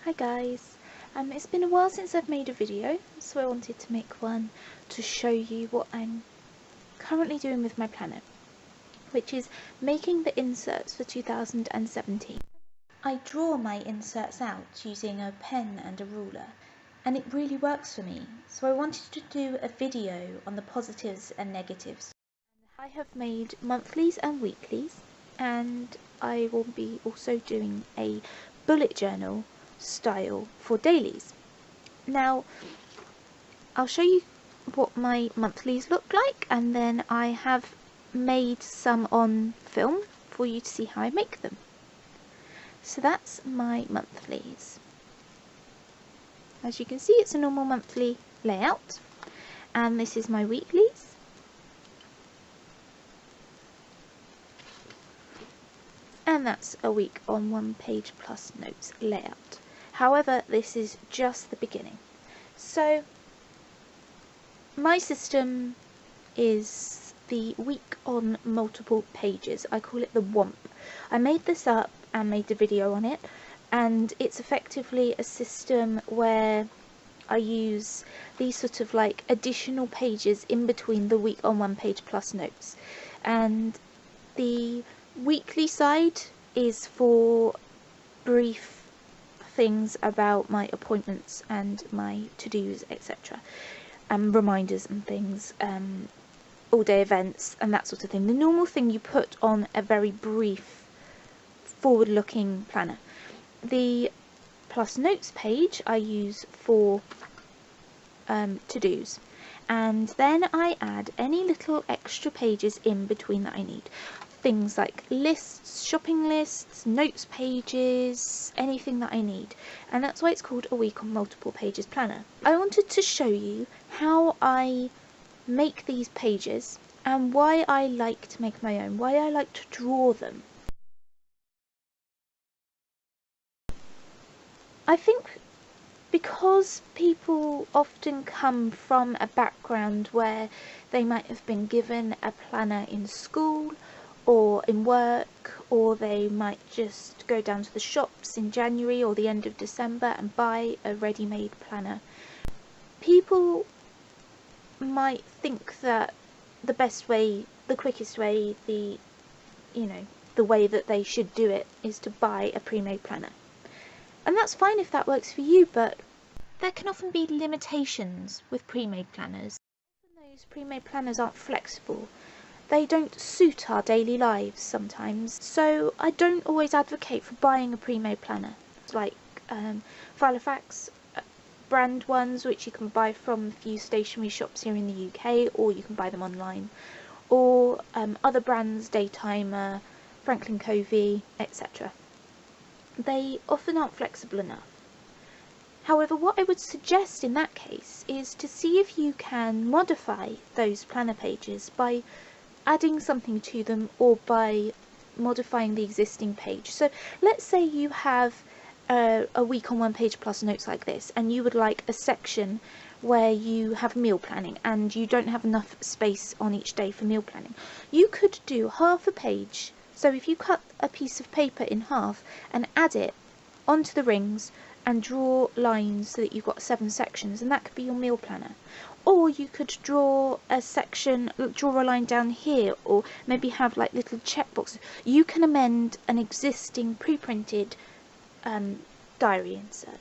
Hi guys, it's been a while since I've made a video, so I wanted to make one to show you what I'm currently doing with my planner, which is making the inserts for 2017. I draw my inserts out using a pen and a ruler, and it really works for me, so I wanted to do a video on the positives and negatives. I have made monthlies and weeklies, and I will be also doing a bullet journal style for dailies. Now I'll show you what my monthlies look like, and then I have made some on film for you to see how I make them. So that's my monthlies. As you can see, it's a normal monthly layout, and this is my weeklies. And that's a week on 1 page plus notes layout. However, this is just the beginning. So my system is the week on multiple pages. I call it the WOMP. I made this up and made a video on it, and it's effectively a system where I use these sort of like additional pages in between the week on 1 page plus notes. And the weekly side is for brief things about my appointments and my to-dos, etc. Reminders and things, all-day events and that sort of thing. The normal thing you put on a very brief, forward-looking planner. The plus notes page I use for to-dos, and then I add any little extra pages in between that I need. Things like lists, shopping lists, notes pages, anything that I need. And that's why it's called a week on multiple pages planner. I wanted to show you how I make these pages and why I like to make my own, why I like to draw them. I think because people often come from a background where they might have been given a planner in school or in work, or they might just go down to the shops in January or the end of December and buy a ready-made planner. People might think that the best way, the quickest way, the way that they should do it is to buy a pre-made planner. And that's fine if that works for you, but there can often be limitations with pre-made planners. Often those pre-made planners aren't flexible. They don't suit our daily lives sometimes, so I don't always advocate for buying a pre-made planner. It's like Filofax brand ones, which you can buy from a few stationery shops here in the UK, or you can buy them online, or other brands, Daytimer, Franklin Covey, etc. They often aren't flexible enough. However, what I would suggest in that case is to see if you can modify those planner pages by adding something to them or by modifying the existing page. So let's say you have a week on 1 page plus notes like this, and you would like a section where you have meal planning and you don't have enough space on each day for meal planning. You could do half a page. So if you cut a piece of paper in half and add it onto the rings and draw lines so that you've got 7 sections, and that could be your meal planner. Or you could draw a section, draw a line down here, or maybe have like little checkboxes. You can amend an existing pre-printed diary insert.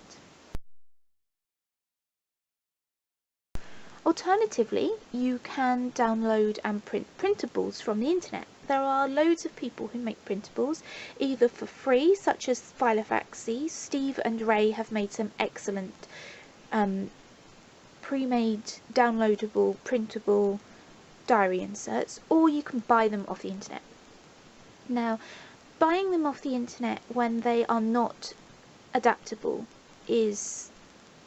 Alternatively, you can download and print printables from the internet. There are loads of people who make printables, either for free, such as Filofax. Steve and Ray have made some excellent pre-made, downloadable, printable diary inserts, or you can buy them off the internet. Now, buying them off the internet when they are not adaptable is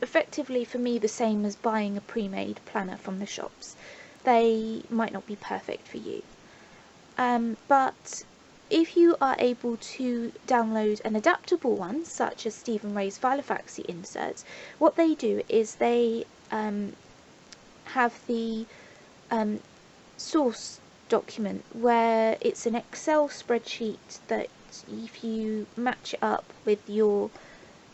effectively for me the same as buying a pre-made planner from the shops. They might not be perfect for you. But if you are able to download an adaptable one, such as Steve and Ray's Filofax inserts, what they do is they have the source document where it's an Excel spreadsheet that if you match it up with your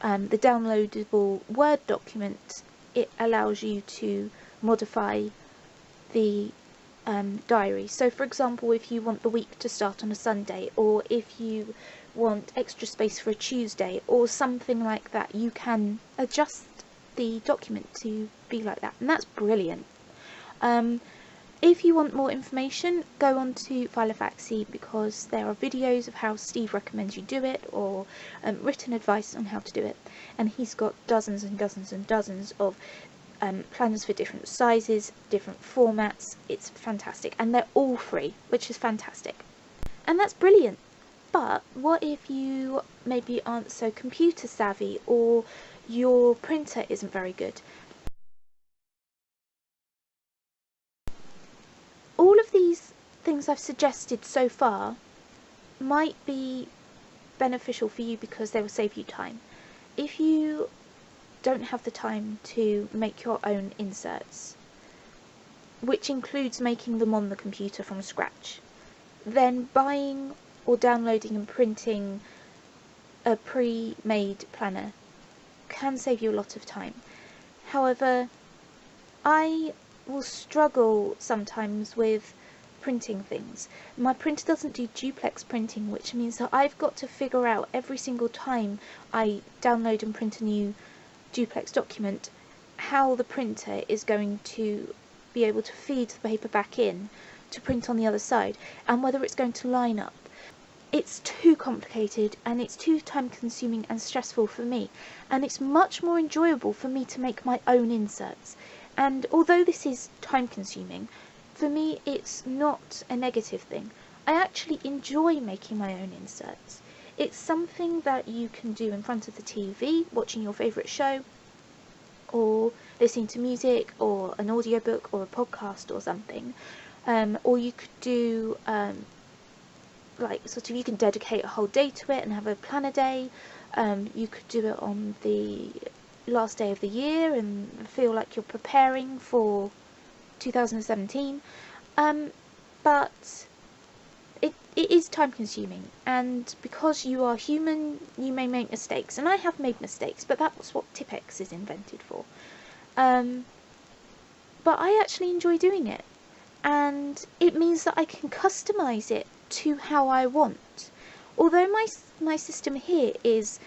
the downloadable Word document, it allows you to modify the diary. So for example, if you want the week to start on a Sunday, or if you want extra space for a Tuesday or something like that, you can adjust the document to be like that, and that's brilliant. If you want more information, go on to Filofaxy, because there are videos of how Steve recommends you do it, or written advice on how to do it, and he's got dozens and dozens and dozens of planners for different sizes, different formats. It's fantastic, and they're all free, which is fantastic, and that's brilliant. But what if you maybe aren't so computer savvy, or your printer isn't very good? All of these things I've suggested so far might be beneficial for you because they will save you time. If you don't have the time to make your own inserts, which includes making them on the computer from scratch, then buying or downloading and printing a pre-made planner can save you a lot of time. However, I will struggle sometimes with printing things. My printer doesn't do duplex printing, which means that I've got to figure out every single time I download and print a new duplex document how the printer is going to be able to feed the paper back in to print on the other side, and whether it's going to line up. It's too complicated, and it's too time consuming and stressful for me, and it's much more enjoyable for me to make my own inserts. And although this is time consuming, for me it's not a negative thing. I actually enjoy making my own inserts. It's something that you can do in front of the TV, watching your favourite show, or listening to music, or an audiobook, or a podcast, or something. Or you could do, you can dedicate a whole day to it and have a planner day. You could do it on the last day of the year and feel like you're preparing for 2017. But it is time consuming, and because you are human, you may make mistakes, and I have made mistakes, but that's what Tipex is invented for. But I actually enjoy doing it, and it means that I can customize it to how I want. Although my system here is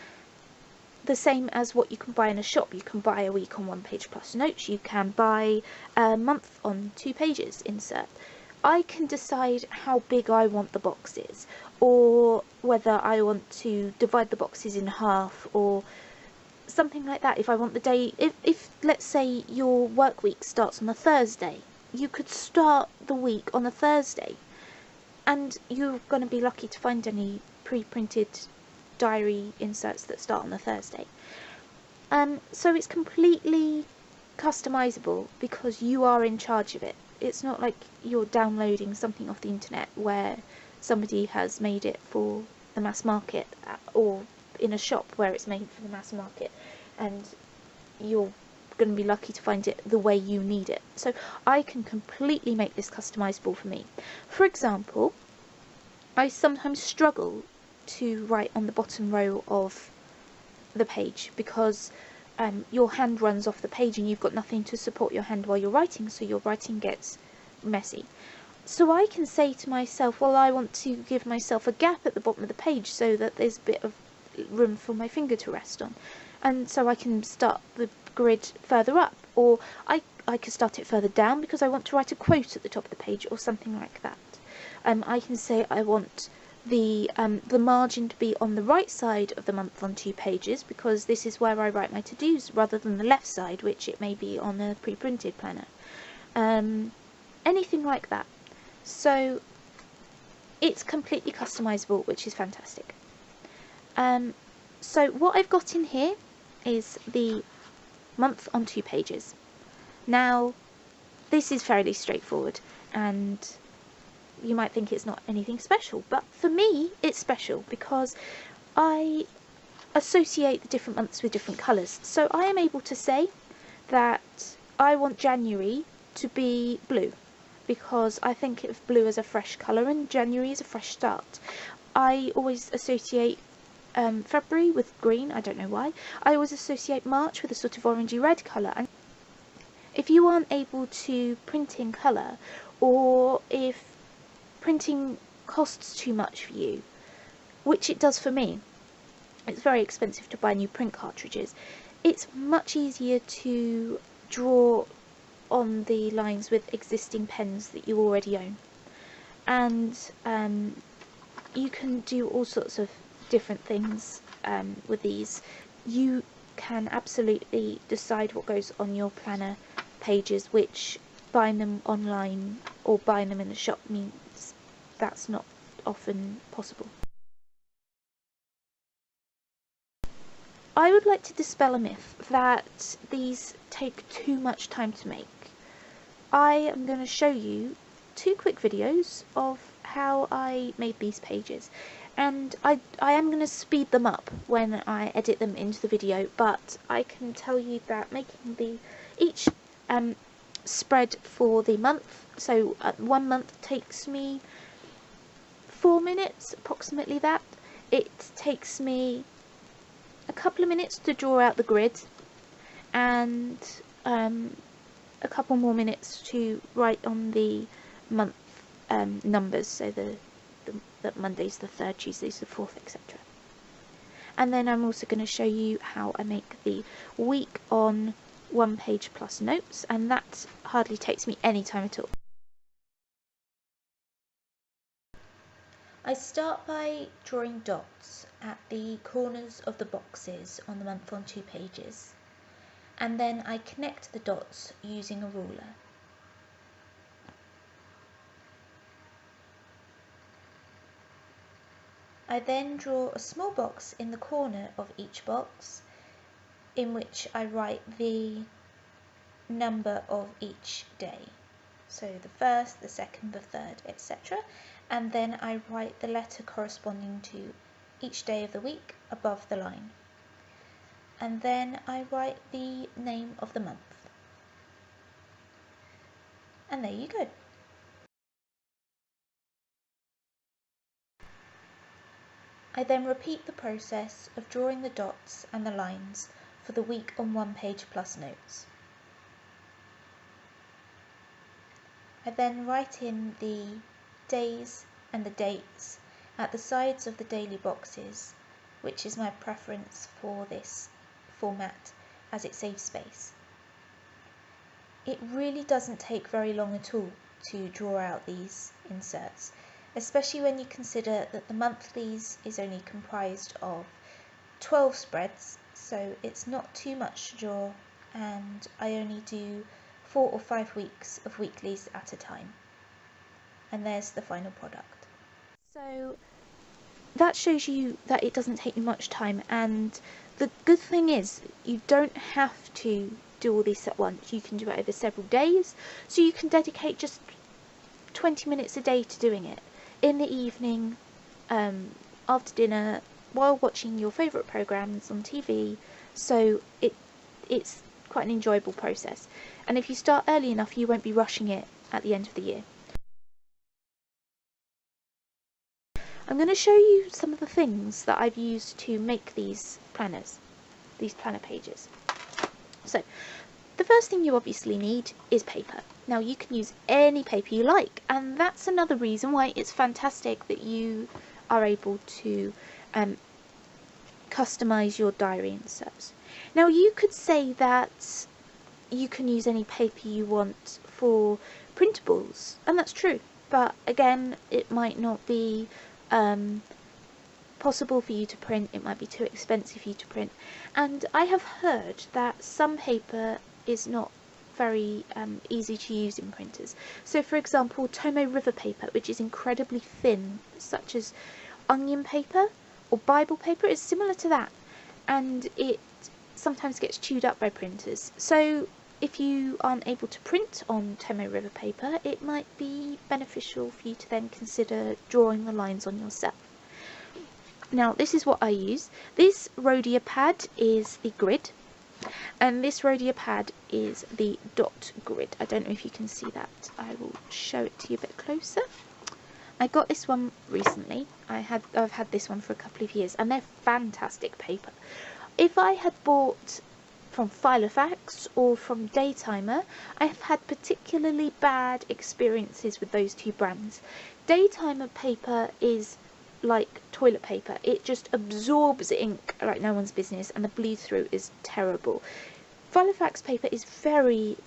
the same as what you can buy in a shop. You can buy a week on 1 page plus notes, you can buy a month on 2 pages insert. I can decide how big I want the boxes, or whether I want to divide the boxes in half, or something like that. If I want the day, if let's say your work week starts on a Thursday, you could start the week on a Thursday, and you're going to be lucky to find any pre-printed diary inserts that start on a Thursday. So it's completely customizable because you are in charge of it. It's not like you're downloading something off the internet where somebody has made it for the mass market, or in a shop where it's made for the mass market, and you're going to be lucky to find it the way you need it. So I can completely make this customizable for me. For example, I sometimes struggle to write on the bottom row of the page because your hand runs off the page and you've got nothing to support your hand while you're writing, so your writing gets messy. So I can say to myself, well, I want to give myself a gap at the bottom of the page so that there's a bit of room for my finger to rest on, and so I can start the grid further up, or I could start it further down because I want to write a quote at the top of the page or something like that. I can say I want the margin to be on the right side of the month on 2 pages because this is where I write my to-dos, rather than the left side, which it may be on a pre-printed planner. Anything like that. So it's completely customizable, which is fantastic. So what I've got in here is the month on 2 pages. Now, this is fairly straightforward, and you might think it's not anything special, but for me it's special because I associate the different months with different colours. So I am able to say that I want January to be blue because I think of blue as a fresh colour and January is a fresh start. I always associate February with green, I don't know why. I always associate March with a sort of orangey red colour. And if you aren't able to print in colour, or if printing costs too much for you, which it does for me, it's very expensive to buy new print cartridges, it's much easier to draw on the lines with existing pens that you already own. And you can do all sorts of different things with these. You can absolutely decide what goes on your planner pages, which buying them online or buying them in the shop means that's not often possible. I would like to dispel a myth that these take too much time to make. I am going to show you 2 quick videos of how I made these pages, and I am going to speed them up when I edit them into the video, but I can tell you that making each spread for the month, so 1 month takes me 4 minutes, approximately that. It takes me a couple of minutes to draw out the grid, and a couple more minutes to write on the month numbers, so that Monday's the 3rd, Tuesday's the 4th, etc. And then I'm also going to show you how I make the week on 1 page plus notes, and that hardly takes me any time at all. I start by drawing dots at the corners of the boxes on the month on 2 pages, and then I connect the dots using a ruler. I then draw a small box in the corner of each box, in which I write the number of each day. So the 1st, the 2nd, the 3rd, etc. And then I write the letter corresponding to each day of the week above the line. And then I write the name of the month. And there you go. I then repeat the process of drawing the dots and the lines for the week on 1 page plus notes. I then write in the days and the dates at the sides of the daily boxes, which is my preference for this format as it saves space. It really doesn't take very long at all to draw out these inserts, especially when you consider that the monthlies is only comprised of 12 spreads, so it's not too much to draw, and I only do 4 or 5 weeks of weeklies at a time. And there's the final product. So that shows you that it doesn't take you much time, and the good thing is you don't have to do all this at once. You can do it over several days, so you can dedicate just 20 minutes a day to doing it. In the evening, after dinner, while watching your favourite programmes on TV, so it's quite an enjoyable process. And if you start early enough, you won't be rushing it at the end of the year. I'm going to show you some of the things that I've used to make these planners, these planner pages. So, the first thing you obviously need is paper. Now, you can use any paper you like, and that's another reason why it's fantastic that you are able to customise your diary inserts. Now, you could say that you can use any paper you want for printables, and that's true, but again, it might not be possible for you to print, it might be too expensive for you to print, and I have heard that some paper is not very easy to use in printers. So for example, Tomo River paper, which is incredibly thin, such as onion paper or Bible paper, is similar to that, and it sometimes gets chewed up by printers. So if you aren't able to print on Tomo River paper, it might be beneficial for you to then consider drawing the lines on yourself. Now, this is what I use. This Rhodia pad is the grid, and this Rhodia pad is the dot grid. I don't know if you can see that. I will show it to you a bit closer. I got this one recently. I've had this one for a couple of years, and they're fantastic paper. If I had bought from Filofax or from Daytimer, I have had particularly bad experiences with those two brands. Daytimer paper is like toilet paper. It just absorbs ink like no one's business, and the bleed through is terrible. Filofax paper is very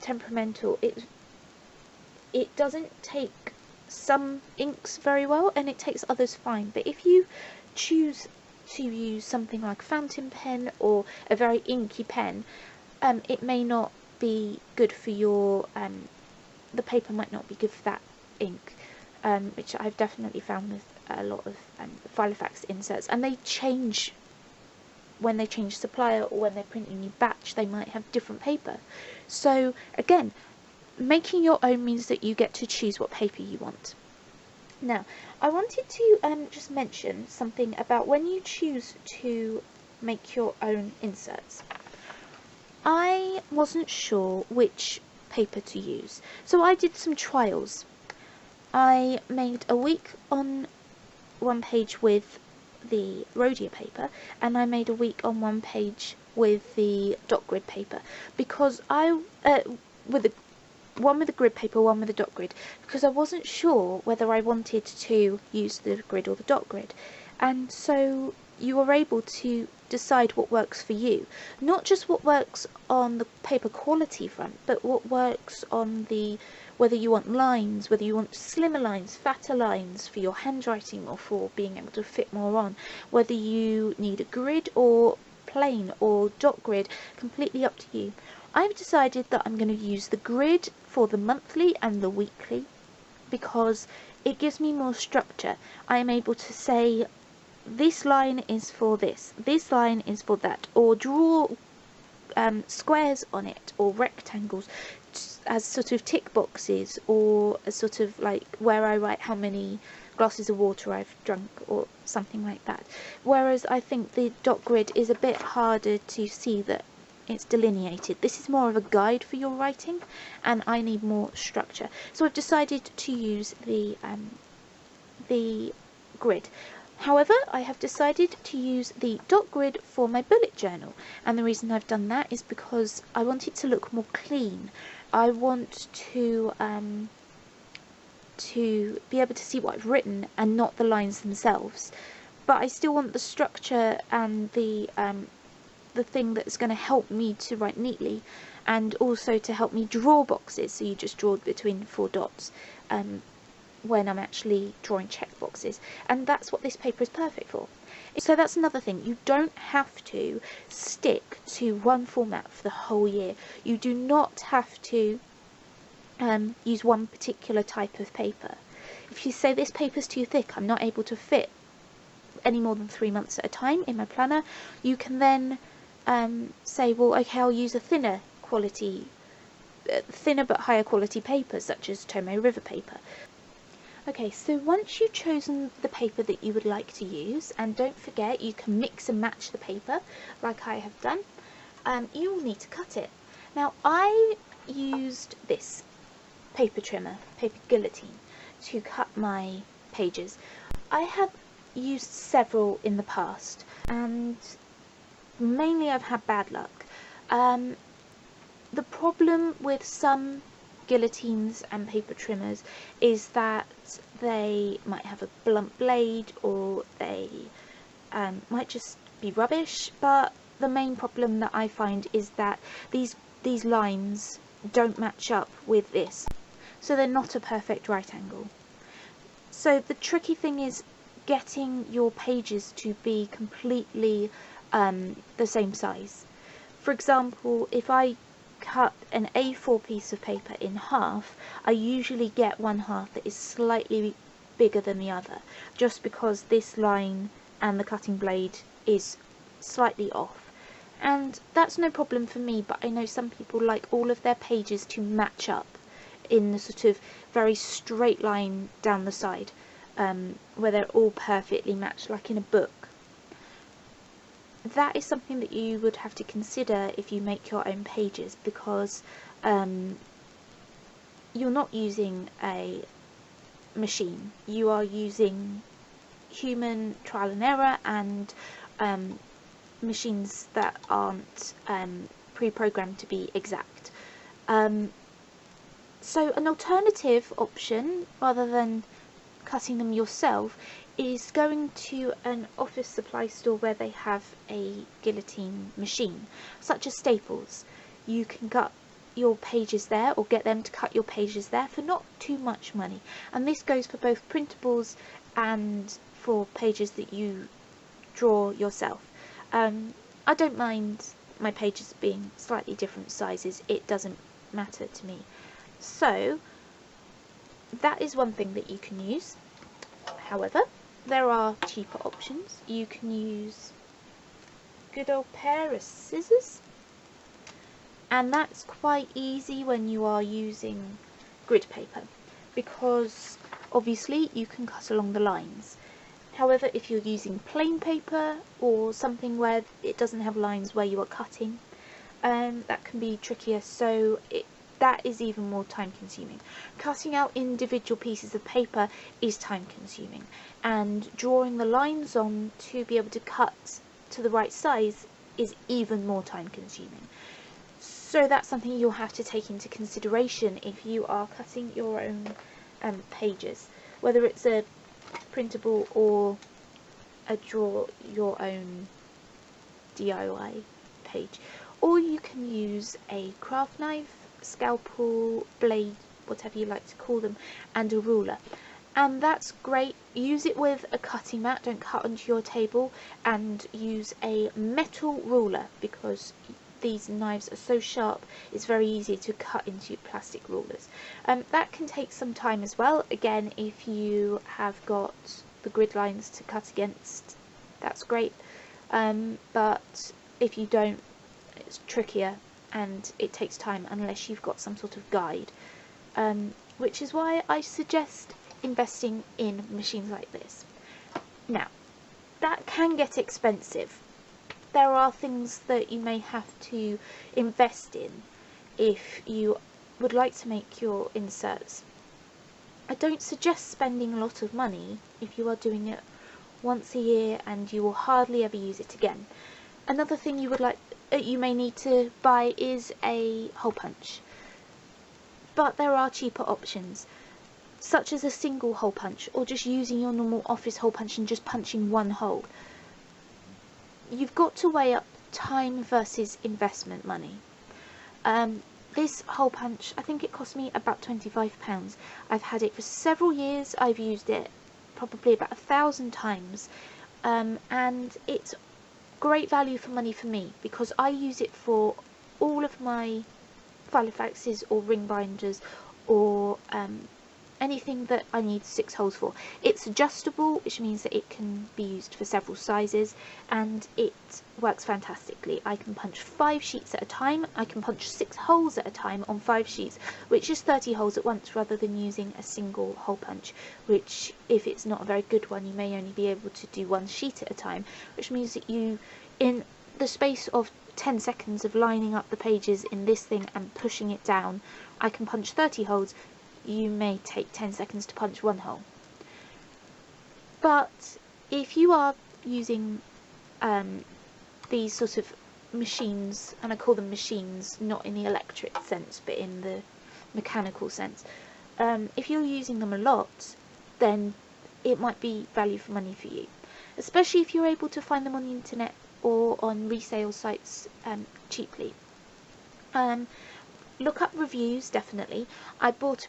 temperamental. It doesn't take some inks very well, and it takes others fine. But if you choose to use something like a fountain pen or a very inky pen, it may not be good for your the paper might not be good for that ink, which I've definitely found with a lot of Filofax inserts. And they change when they change supplier, or when they print a new batch, they might have different paper. So again, making your own means that you get to choose what paper you want. Now, I wanted to just mention something about when you choose to make your own inserts. I wasn't sure which paper to use, so I did some trials. I made a week on one page with the Rhodia paper, and I made a week on one page with the dot grid paper, because one with the grid paper, one with the dot grid, because I wasn't sure whether I wanted to use the grid or the dot grid. And so you are able to decide what works for you, not just what works on the paper quality front, but what works on the whether you want lines, whether you want slimmer lines, fatter lines for your handwriting or for being able to fit more on, whether you need a grid or plain or dot grid, completely up to you. I've decided that I'm going to use the grid for the monthly and the weekly, because it gives me more structure. I am able to say this line is for this line is for that, or draw squares on it, or rectangles as sort of tick boxes, or a sort of like where I write how many glasses of water I've drunk, or something like that. Whereas I think the dot grid is a bit harder to see that it's delineated. This is more of a guide for your writing, and I need more structure. So I've decided to use the grid. However, I have decided to use the dot grid for my bullet journal, and the reason I've done that is because I want it to look more clean. I want to be able to see what I've written and not the lines themselves, but I still want the structure and the thing that's going to help me to write neatly, and also to help me draw boxes. So you just draw between 4 dots when I'm actually drawing check boxes, and that's what this paper is perfect for. So that's another thing, you don't have to stick to one format for the whole year. You do not have to use one particular type of paper. If you say this paper's too thick, I'm not able to fit any more than 3 months at a time in my planner, you can then say, well, okay, I'll use a thinner but higher quality paper, such as Tomo River paper. Okay, so once you've chosen the paper that you would like to use, and don't forget you can mix and match the paper like I have done, you will need to cut it. Now, I used this paper trimmer, paper guillotine, to cut my pages. I have used several in the past, and mainly I've had bad luck. The problem with some guillotines and paper trimmers is that they might have a blunt blade, or they might just be rubbish, but the main problem that I find is that these lines don't match up with this, so they're not a perfect right angle. So the tricky thing is getting your pages to be completely the same size. For example, if I cut an A4 piece of paper in half, I usually get one half that is slightly bigger than the other, just because this line and the cutting blade is slightly off. And that's no problem for me, but I know some people like all of their pages to match up in the sort of very straight line down the side, where they're all perfectly matched, like in a book. That is something that you would have to consider if you make your own pages, because you're not using a machine. You are using human trial and error and machines that aren't pre-programmed to be exact. So an alternative option, rather than cutting them yourself, is going to an office supply store where they have a guillotine machine, such as Staples. You can cut your pages there, or get them to cut your pages there for not too much money. And this goes for both printables and for pages that you draw yourself. I don't mind my pages being slightly different sizes, it doesn't matter to me. So that is one thing that you can use. However, there are cheaper options. You can use a good old pair of scissors, and that's quite easy when you are using grid paper, because obviously you can cut along the lines. However, if you're using plain paper or something where it doesn't have lines where you are cutting, that can be trickier, so that is even more time consuming. Cutting out individual pieces of paper is time consuming, and drawing the lines on to be able to cut to the right size is even more time consuming. So that's something you'll have to take into consideration if you are cutting your own pages, whether it's a printable or a draw your own DIY page. Or you can use a craft knife, scalpel, blade, whatever you like to call them, and a ruler. And that's great. Use it with a cutting mat, don't cut onto your table, and use a metal ruler, because these knives are so sharp it's very easy to cut into plastic rulers. That can take some time as well. Again, if you have got the grid lines to cut against, that's great, but if you don't, it's trickier and it takes time unless you've got some sort of guide, which is why I suggest investing in machines like this. Now, that can get expensive. There are things that you may have to invest in if you would like to make your inserts. I don't suggest spending a lot of money if you are doing it once a year and you will hardly ever use it again. Another thing you may need to buy is a hole punch, but there are cheaper options, such as a single hole punch, or just using your normal office hole punch and just punching one hole. You've got to weigh up time versus investment money. This hole punch, I think it cost me about £25. I've had it for several years. I've used it probably about 1,000 times, and it's great value for money for me, because I use it for all of my Filofaxes or ring binders or anything that I need 6 holes for. It's adjustable, which means that it can be used for several sizes, and it works fantastically. I can punch 5 sheets at a time. I can punch 6 holes at a time on 5 sheets, which is 30 holes at once, rather than using a single hole punch, which, if it's not a very good one, you may only be able to do 1 sheet at a time, which means that you, in the space of 10 seconds of lining up the pages in this thing and pushing it down, I can punch 30 holes. You may take 10 seconds to punch 1 hole. But if you are using these sort of machines, and I call them machines not in the electric sense but in the mechanical sense, if you're using them a lot, then it might be value for money for you, especially if you're able to find them on the internet or on resale sites cheaply. Look up reviews, definitely. I bought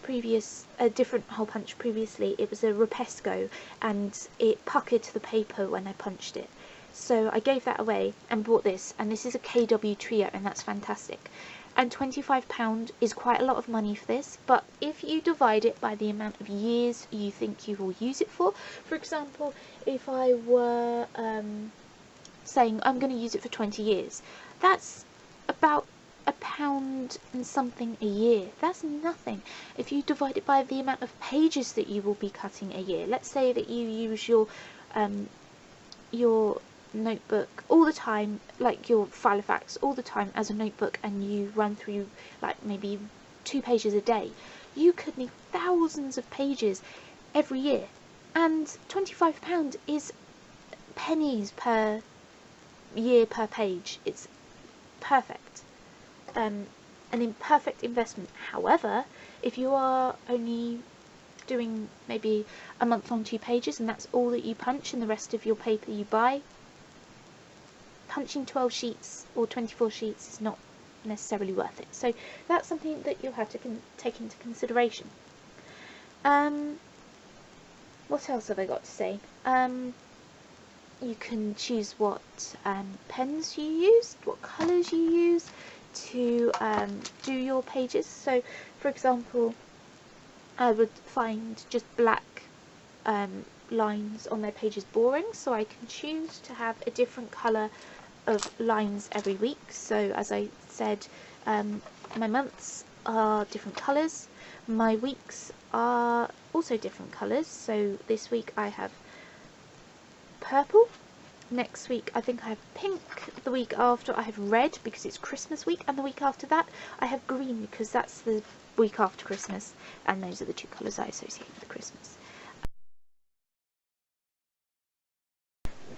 a different hole punch previously. It was a Rapesco, and it puckered the paper when I punched it. So I gave that away and bought this, and this is a KW Trio, and that's fantastic. And £25 is quite a lot of money for this, but if you divide it by the amount of years you think you will use it for example, if I were saying I'm going to use it for 20 years, that's about £1 and something a year. That's nothing. If you divide it by the amount of pages that you will be cutting a year, let's say that you use your notebook all the time, like your Filofax all the time as a notebook, and you run through like maybe 2 pages a day, you could need thousands of pages every year, and £25 is pennies per year per page. It's perfect, an imperfect investment. However, if you are only doing maybe a month on 2 pages and that's all that you punch and the rest of your paper you buy, punching 12 sheets or 24 sheets is not necessarily worth it. So that's something that you'll have to take into consideration. What else have I got to say? You can choose what pens you use, what colours you use to do your pages. So for example, I would find just black lines on my pages boring, so I can choose to have a different colour of lines every week. So as I said, my months are different colours, my weeks are also different colours. So this week I have purple, next week I think I have pink, the week after I have red because it's Christmas week, and the week after that I have green because that's the week after Christmas, and those are the two colours I associate with Christmas.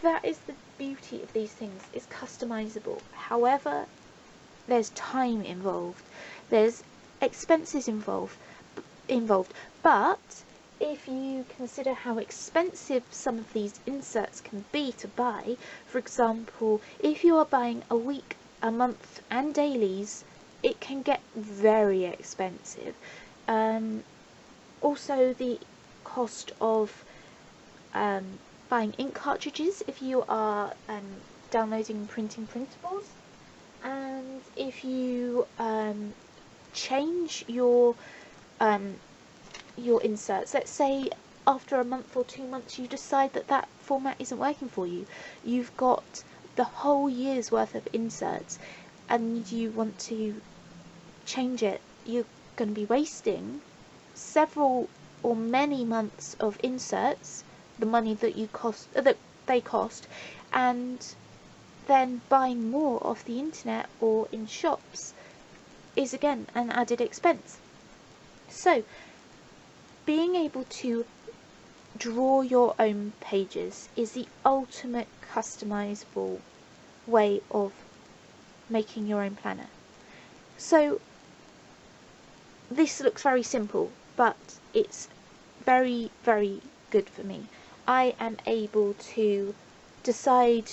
That is the beauty of these things, it's customizable. However, there's time involved, there's expenses involved, but if you consider how expensive some of these inserts can be to buy, for example, if you are buying a week, a month and dailies, it can get very expensive. Also the cost of buying ink cartridges if you are downloading and printing printables, and if you change your inserts, let's say after a month or 2 months you decide that that format isn't working for you, you've got the whole year's worth of inserts and you want to change it, you're going to be wasting several or many months of inserts, the money that they cost, and then buying more off the internet or in shops is again an added expense. So being able to draw your own pages is the ultimate customizable way of making your own planner. So this looks very simple, but it's very, very good for me. I am able to decide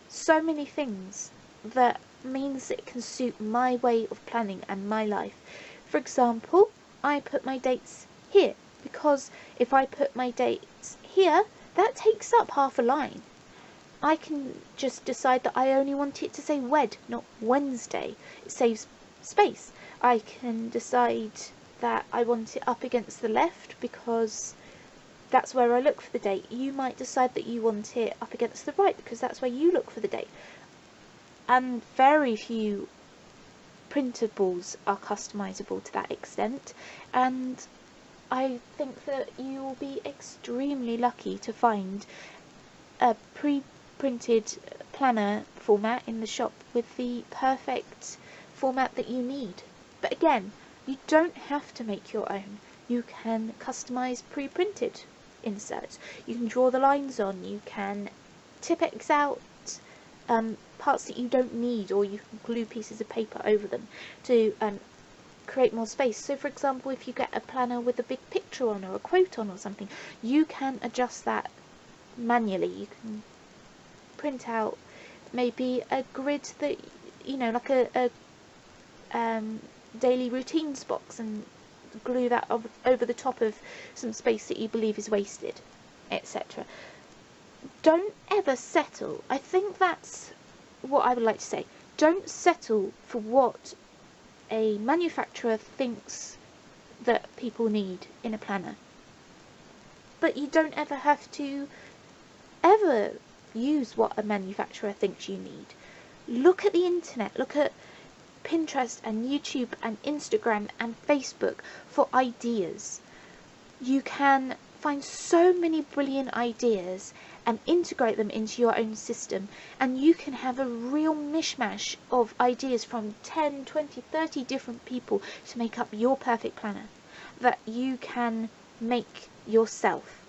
so many things that means it can suit my way of planning and my life. For example, I put my dates here, because if I put my dates here, that takes up half a line. I can just decide that I only want it to say Wed, not Wednesday. It saves space. I can decide that I want it up against the left because that's where I look for the date. You might decide that you want it up against the right because that's where you look for the date. And very few printables are customizable to that extent, and I think that you will be extremely lucky to find a pre-printed planner format in the shop with the perfect format that you need. But again, you don't have to make your own. You can customize pre-printed inserts. You can draw the lines on, you can Tipp-Ex out parts that you don't need, or you can glue pieces of paper over them to create more space. So for example, if you get a planner with a big picture on or a quote on or something, you can adjust that manually. You can print out maybe a grid that, you know, like a daily routines box, and glue that over the top of some space that you believe is wasted, etc. Don't ever settle. I think that's what I would like to say. Don't settle for what a manufacturer thinks that people need in a planner. But you don't ever have to ever use what a manufacturer thinks you need. Look at the internet, look at Pinterest and YouTube and Instagram and Facebook for ideas. You can find so many brilliant ideas and integrate them into your own system, and you can have a real mishmash of ideas from 10, 20, 30 different people to make up your perfect planner that you can make yourself.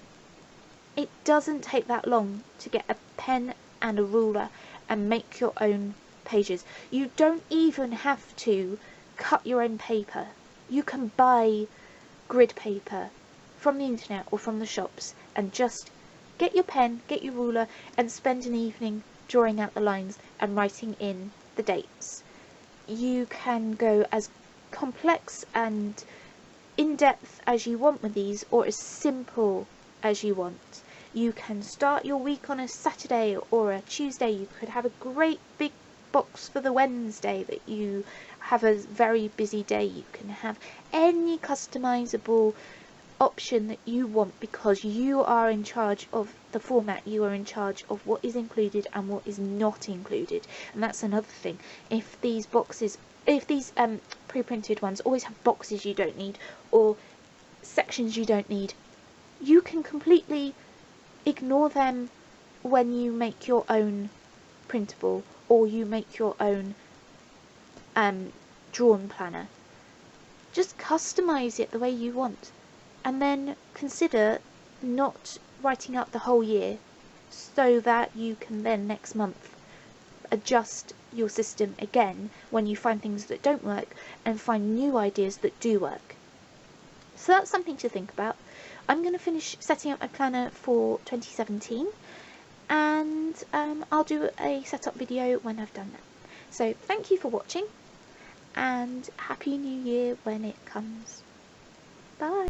It doesn't take that long to get a pen and a ruler and make your own pages. You don't even have to cut your own paper. You can buy grid paper from the internet or from the shops and just get your pen, get your ruler, and spend an evening drawing out the lines and writing in the dates. You can go as complex and in-depth as you want with these, or as simple as you want. You can start your week on a Saturday or a Tuesday. You could have a great big box for the Wednesday that you have a very busy day. You can have any customizable option that you want, because you are in charge of the format. You are in charge of what is included and what is not included. And that's another thing. If these pre-printed ones always have boxes you don't need or sections you don't need, you can completely ignore them when you make your own printable or you make your own drawn planner. Just customize it the way you want, and then consider not writing up the whole year, so that you can then next month adjust your system again when you find things that don't work and find new ideas that do work. So that's something to think about. I'm going to finish setting up my planner for 2017, and I'll do a setup video when I've done that. So thank you for watching, and Happy New Year when it comes. Bye!